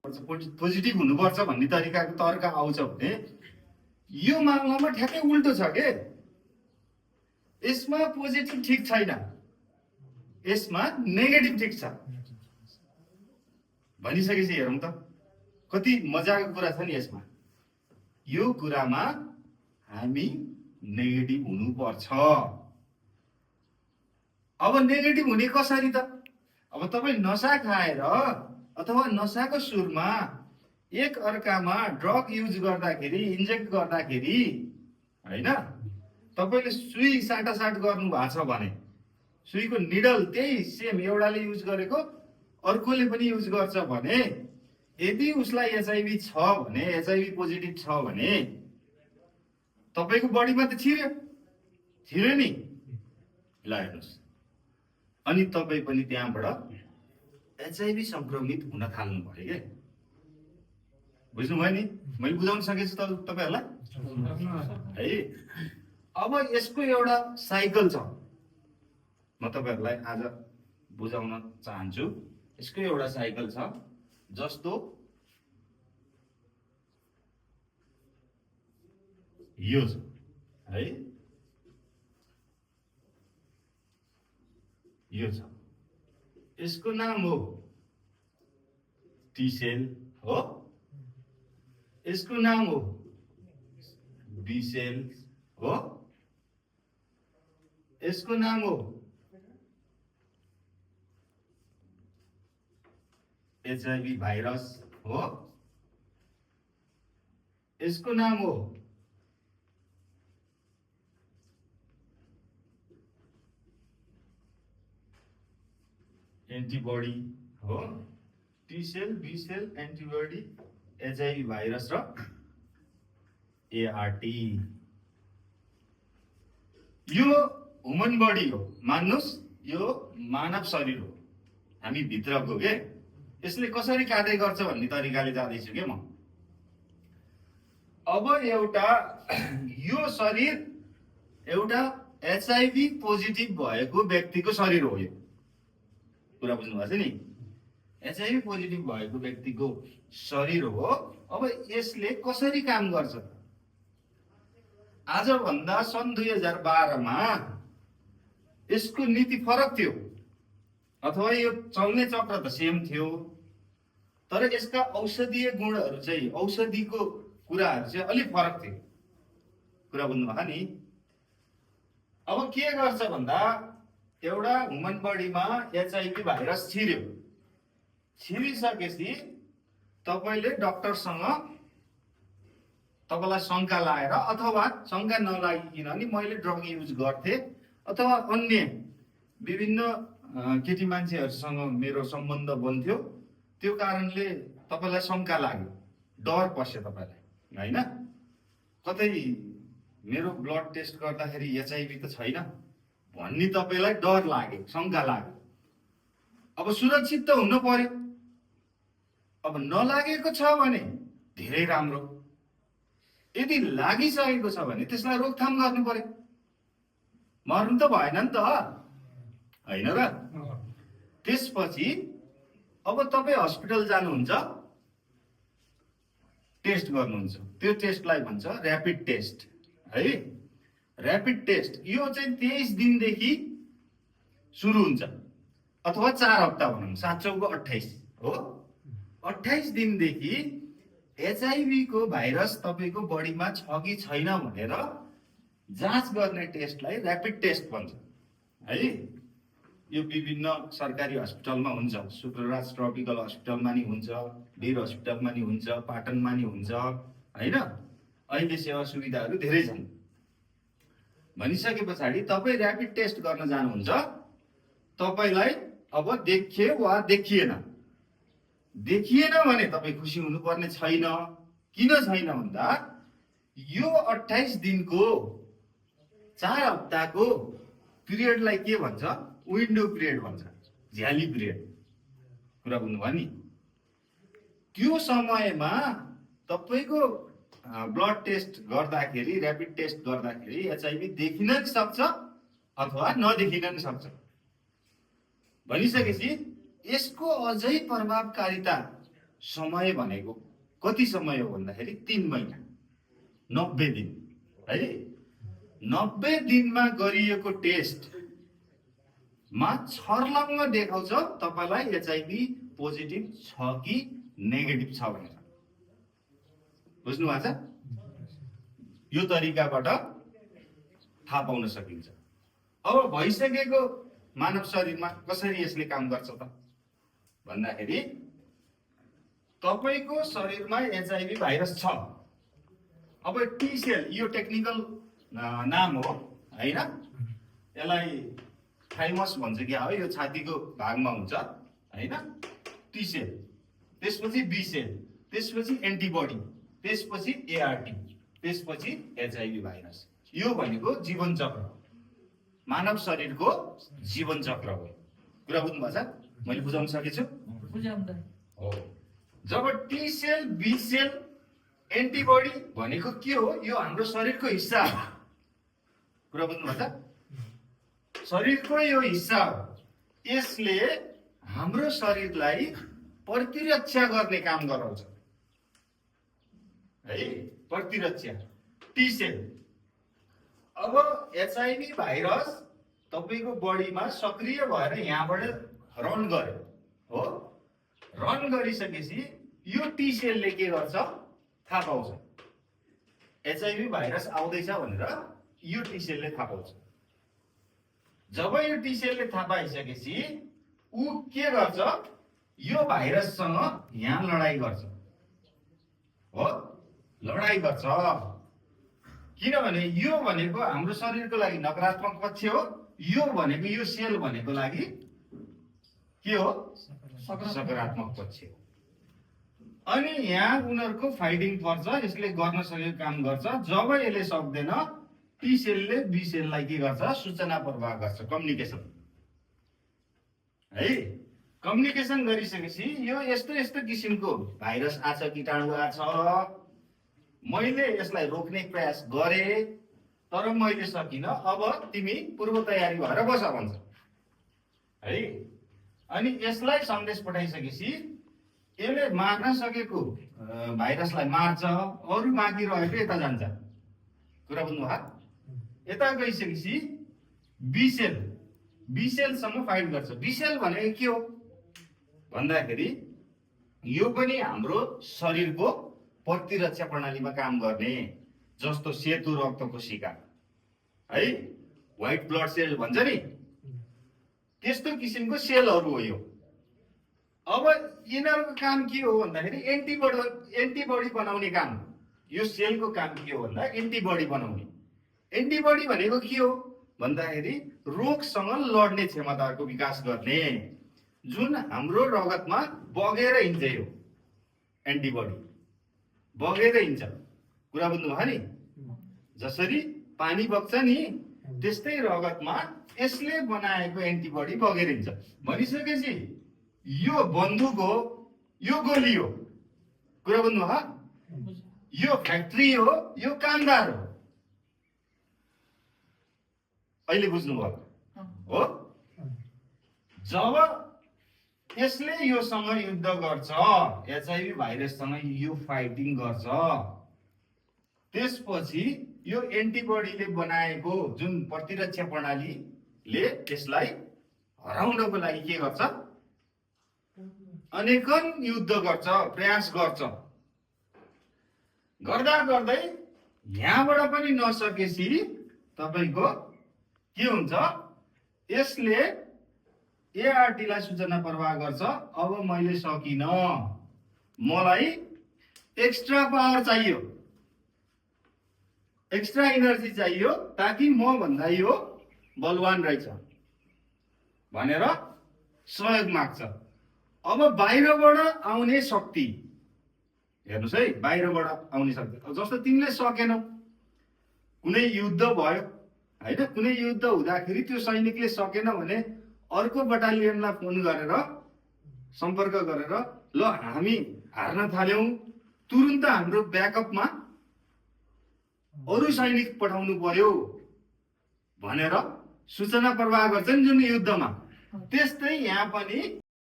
Positive हुनुपर्छ भन्ने तरिकाको तर्क आउँछ भने यो मामलामा ठ्याक्कै उल्टो छ के। यसमा पोजिटिभ ठिक छैन, यसमा नेगेटिभ ठिक छ भनिसकेपछि हेरौँ त कति मजाको कुरा छ नि यसमा। यो कुरामा हामी नेगेटिभ हुनुपर्छ। अब नेगेटिभ हुने कसरी त? अब तपाईँ नसा खाएर अथवा नसाको सुरमा एक अर्कामा ड्रग युज गर्दाखेरि, इन्जेक्ट गर्दाखेरि हैन, तपाईले सुई साटासाट गर्नु भएको छ भने सुईको निडल त्यही सेम एउटाले युज गरेको अर्कोले पनि युज गर्छ भने यदि उसलाई एचआईभी छ भने, एचआईभी पोजिटिभ छ भने तपाईको बडीमा त छिर्यो नि। ल हेर्नुहोस्, अनि तपाईँ पनि त्यहाँबाट एचआईभी संक्रमित हुन थाल्नु भयो के। बुझ्नुभयो नि? मैले बुझाउन सकेछु त तपाईहरुलाई है। अब यसको एउटा साइकल छ, म तपाईहरुलाई आज बुझाउन चाहन्छु। यसको एउटा साइकल छ जस्तो यो छ है, यो छ, यसको नाम हो टी सेल हो, यसको नाम हो बी सेल हो, यसको नाम हो एचआईभी भाइरस हो, यसको नाम हो एंटीबॉडी हो, T cell, B cell, antibody, HIV virus र एआरटी। यो ह्युमन बडी हो, मान्नुस् यो मानव शरीर हो, हामी भित्रको के। यसले कसरी कार्य गर्छ भन्ने तरिकाले जाँदैछु के म। अब एउटा यो शरीर एउटा एचआईभी पोजिटिभ भएको व्यक्तिको शरीर हो। यो कुरा बुझ्नु भएको छ नि? एचआईभी पोजिटिभ भएको व्यक्तिको शरीर हो। अब यसले कसरी काम गर्छ? आज भन्दा सन् 2012 मा यसको नीति फरक थियो, अथवा यो चल्ने चक्र त सेम थियो, तर यसका औषधीय गुणहरू चाहिँ, औषधिको कुराहरू चाहिँ अलि फरक थियो। कुरा बुझ्नु भएको नि? अब के गर्छ भन्दा एउटा ह्युमन बडीमा एचआईभी भाइरस छिर्यो, छिरिसकेपछि तपाईले डाक्टरसँग तपाईलाई शंका लागेर अथवा शंका नलागिकन नि मैले ड्रग युज गर्थे अथवा अन्य विभिन्न केटी मान्छेहरुसँग मेरो सम्बन्ध बन्थ्यो, त्यो कारणले तपाईलाई शंका लाग्यो, डर पस्यो तपाईलाई हैन। कतै मेरो ब्लड टेस्ट गर्दाखेरि एचआईभी त छैन भन्ने तपाईलाई डर लाग्यो, शंका लाग्यो। अब सुरक्षित त हुनु पर्यो। अब नलागेको छ भने धेरै राम्रो, यदि लागिसकेको छ भने त्यसलाई रोकथाम गर्नु पर्यो। मर्नु त भएन नि त, हैन र? त्यसपछि अब तपाई हस्पिटल जानुहुन्छ, टेस्ट गर्नुहुन्छ, त्यो टेस्टलाई भन्छ र्यापिड टेस्ट है। र्यापिड टेस्ट यो चाहिँ 23 दिनदेखि सुरु हुन्छ अथवा 4 हप्ता भनौं, 7 चौको 28 हो। 28 दिनदेखि एचआईभी को भाइरस तपाईको बडीमा छ कि छैन भनेर जाँच गर्ने टेस्टलाई र्यापिड टेस्ट भन्छ है। यो विभिन्न सरकारी हस्पिटलमा हुन्छ, शुक्रराज ट्रपिकल हस्पिटलमा नि हुन्छ, वीर हस्पिटलमा नि हुन्छ, पाटनमा नि हुन्छ हैन। अहिले सेवा सुविधाहरू धेरै छन्। भनिसके पछाडि तपाई र्यापिड टेस्ट गर्न जानुहुन्छ, तपाईलाई अब देखिए वा देखिएन, देखिएन भने तपाई खुसी हुनुपर्ने छैन। किन छैन भन्दा यो 28 दिनको 4 हप्ताको पिरियडलाई के भन्छ? विन्डो पिरियड भन्छ, झ्याली पिरियड। कुरा बुझ्नुभयो नि? त्यो समयमा तपाईको ब्लड टेस्ट गर्दाखेरि, र्यापिड टेस्ट गर्दाखेरि एचआईभी देखिन नि सक्छ अथवा नदेखिन नि सक्छ। भनिसकेपछि यसको अझै प्रभावकारिता समय भनेको कति समय हो भन्दाखेरि 3 महिना 90 दिन है। 90 दिनमा गरिएको टेस्टमा छर्लङ्ग देखाउँछ तपाईलाई एचआईभी पोजिटिभ छ कि नेगेटिभ छ भनेर। बुझ्नु भएको छ? यो तरिकाबाट थाहा पाउन सकिन्छ। अब भइसकेको मानव शरीरमा कसरी यसले काम गर्छ त भन्दाखेरि तपाईको शरीरमा एचआईभी भाइरस छ। अब टी सेल यो टेक्निकल नाम हो हैन, यसलाई थाइमस भन्छ क्या हो, यो छातीको भागमा हुन्छ हैन। टी सेल, त्यसपछि बी सेल, त्यसपछि एन्टिबडी, त्यसपछि एआरटी, त्यसपछि एचआईभी भाइरस। यो भनेको जीवन चक्र, मानव शरीरको जीवन चक्र हो। कुरा बुझ्नु भएको छ? मैले बुझाउन सकेछु? हो। जब T cell, B cell, antibody भनेको के हो? यो हाम्रो शरीरको हिस्सा हो। कुरा बुझ्नु भएको छ? शरीरको यो हिस्सा हो। यसले हाम्रो शरीरलाई प्रतिरक्षा गर्ने काम गराउँछ है, प्रतिरक्षा। T cell. अब एचआईभी भाइरस तपाईको बडीमा सक्रिय भएर यहाँबाट रन गर्यो हो। रन गरिसकेपछि यो टी सेलले के गर्छ थाहा पाउँछ, एचआईभी भाइरस आउँदैछ भनेर यो टी सेलले थाहा पाउँछ। जब यो टी सेलले थाहा पाइसकेपछि ऊ के गर्छ, यो भाइरससँग यहाँ लडाई गर्छ हो, लडाई गर्छ। किनभने यो भनेको हाम्रो शरीरको लागि नकारात्मक पक्ष हो, यो भनेको यो सेल भनेको लागि के हो, सकारात्मक पक्ष हो। अनि यहाँ उनीहरूको फाइटिङ पर्छ, यसले गर्न सकेको काम गर्छ। जब यसले सक्दैन टी सेलले बी सेललाई के गर्छ, सूचना प्रवाह गर्छ, कम्युनिकेसन है। कम्युनिकेसन गरिसकेपछि यो यस्तो यस्तो किसिमको भाइरस आछ, कीटाणु आछ, मैले यसलाई रोक्ने प्रयास गरे तर मैले सकिन, अब तिमी पूर्व तयारी भएर बस भन्छ है। अनि यसलाई सन्देश पठाइसकेपछि यसले मार्न सकेको भाइरसलाई मार्छ, अरू बाँकी रहेको यता जान्छ। कुरा बुझ्नु भयो? यता गइसकेपछि बी सेल, बी सेलसँग फाइट गर्छ। बी सेल भनेको के हो भन्दाखेरि यो पनि हाम्रो शरीरको प्रतिरक्षा प्रणालीमा काम गर्ने, जस्तो सेतु रक्त कोशिका है, व्हाइट ब्लड सेल भन्छ नि, त्यस्तो किसिमको सेलहरू हो यो। अब यिनीहरूको काम के हो भन्दाखेरि एन्टिबडी बनाउने काम। यो सेलको काम के हो भन्दा एन्टिबडी बनाउने। एन्टिबडी भनेको के हो भन्दाखेरि रोगसँग लड्ने क्षमताको विकास गर्ने, जुन हाम्रो रगतमा बगेर हिँड्छ। यो एन्टिबडी बगेर हिँड्छ। कुरा बुझ्नु भयो नि? जसरी पानी बग्छ नि त्यस्तै रगतमा यसले बनाएको एन्टिबडी बगेर हिँड्छ। भनिसकेपछि यो बन्दुक हो, यो गोली हो। कुरा बुझ्नु भयो? यो फ्याक्ट्री हो, यो कामदार हो। अहिले बुझ्नुभयो हो? जब यसले योसँग युद्ध गर्छ, एचआईभी भाइरससँग यो फाइटिङ गर्छ, त्यसपछि यो एन्टिबडीले बनाएको जुन प्रतिरक्षा प्रणालीले त्यसलाई हराउनको लागि के गर्छ, अनेकन युद्ध गर्छ, प्रयास गर्छ। गर्दा गर्दै यहाँबाट पनि नसकेपछि तपाईको के हुन्छ, यसले एआरटीलाई सूचना प्रवाह गर्छ, अब मैले सकिन, मलाई एक्स्ट्रा पावर चाहियो, एक्स्ट्रा एनर्जी चाहियो, ताकि म भन्दा यो बलवान रहेछ भनेर सहयोग माग्छ। अब बाहिरबाट आउने शक्ति हेर्नुस् है, बाहिरबाट आउने शक्ति जस्तो तिमीले सकेनौ, कुनै युद्ध भयो हैन, कुनै युद्ध हुँदाखेरि त्यो सैनिकले सकेन भने अर्को बटालियनलाई फोन गरेर सम्पर्क गरेर ल हामी हार्न थाल्यौं, तुरुन्त हाम्रो ब्याकअपमा अरू सैनिक पठाउनु पर्यो भनेर सूचना प्रवाह गर्छन् जुन युद्धमा। त्यस्तै यहाँ पनि